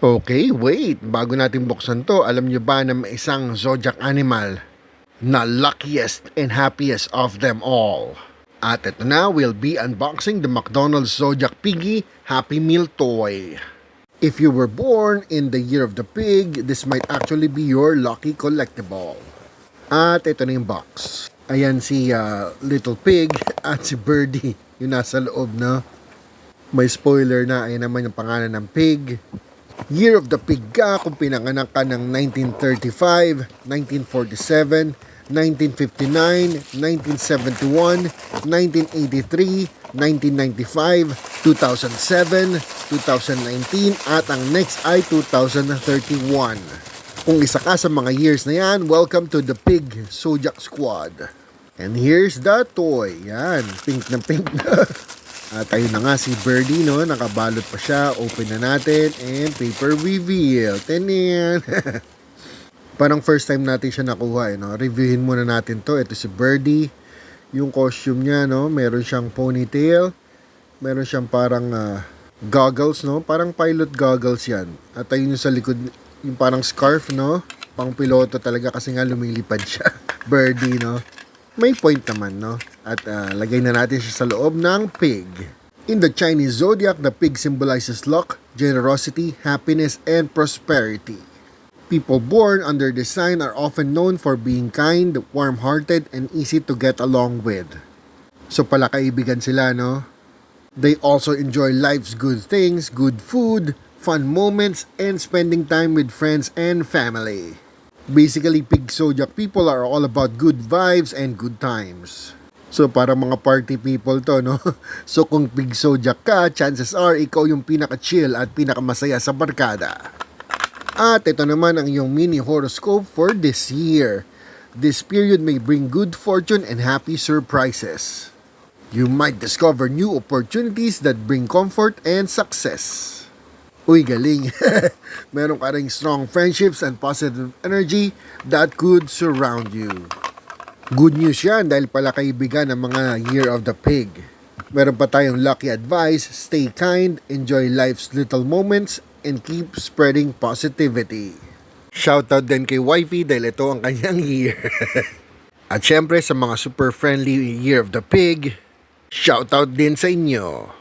Okay, wait. Bago natin buksan to, alam nyo ba na may isang zodiac animal na luckiest and happiest of them all? At ito na, we'll be unboxing the McDonald's Zodiac Piggy Happy Meal Toy. If you were born in the year of the pig, this might actually be your lucky collectible. At ito na yung box. Ayan si Little Pig at si Birdie, yung nasa loob na. May spoiler na, ayan naman yung pangalan ng pig. Year of the Pig ka kung pinanganak ka ng 1935, 1947, 1959, 1971, 1983, 1995, 2007, 2019 at ang next ay 2031. Kung isa ka sa mga years na yan, welcome to the Pig Zodiac Squad. And here's the toy. Yan, pink na pink na. At ayun na nga si Birdie, no? Nakabalot pa siya. Open na natin. And paper reveal. Tenin! Parang first time natin siya nakuha, no? Reviewin muna natin to. Ito si Birdie. Yung costume niya, no? Meron siyang ponytail. Meron siyang parang goggles, no? Parang pilot goggles yan. At ayun yung sa likod, yung parang scarf, no? Pang piloto talaga kasi nga lumilipad siya. Birdie, no? May point naman, no? At lagay na natin siya sa loob ng pig. In the Chinese zodiac, the pig symbolizes luck, generosity, happiness, and prosperity. People born under this sign are often known for being kind, warm-hearted, and easy to get along with. So pala kaibigan sila, no? They also enjoy life's good things, good food, fun moments, and spending time with friends and family. Basically, pig zodiac people are all about good vibes and good times. So, para mga party people to, no? So, kung pig zodiac ka, chances are ikaw yung pinaka-chill at pinaka-masaya sa barkada. At ito naman ang iyong mini horoscope for this year. This period may bring good fortune and happy surprises. You might discover new opportunities that bring comfort and success. Uy, galing. Meron ka ring strong friendships and positive energy that could surround you. Good news yan dahil pala kaibigan ng mga Year of the Pig. Meron pa tayong lucky advice, stay kind, enjoy life's little moments, and keep spreading positivity. Shoutout din kay Wifey dahil ito ang kanyang year. At syempre sa mga super friendly Year of the Pig, shoutout din sa inyo.